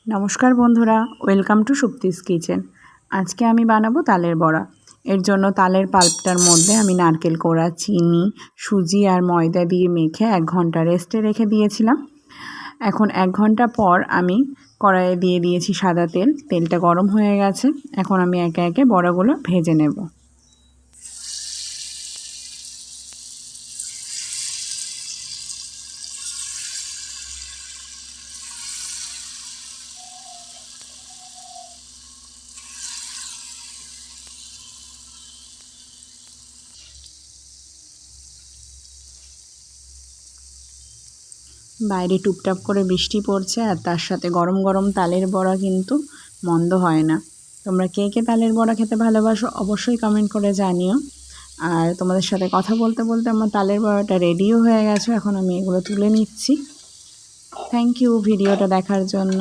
নমস্কার বন্ধুরা, welcome to Supti's kitchen. আজকে আমি বানাবো তালের বড়া। এর জন্য তালের পাল্পটার মধ্যে আমি নারকেল কোড়া, চিনি, সুজি আর ময়দা দিয়ে মেখে 1 ঘন্টা রেস্টে রেখে দিয়েছিলাম। এখন 1 ঘন্টা পর আমি কড়াইয়ে দিয়ে দিয়েছি সাদা তেল। তেলটা গরম হয়ে গেছে। এখন আমি একে একে বড়াগুলো ভেজে নেব। বাইরে টুপটাপ করে বৃষ্টি পড়ছে আর তার সাথে গরম গরম তালের বড়া কিন্তু মন্দ হয় না। তোমরা কে কে তালের বড়া খেতে ভালোবাসো অবশ্যই কমেন্ট করে জানিও। আর তোমাদের সাথে কথা বলতে বলতে আমার তালের বড়াটা রেডিও হয়ে গেছে। এখন আমি এগুলো তুলে নিচ্ছি। থ্যাংক ইউ ভিডিওটা দেখার জন্য।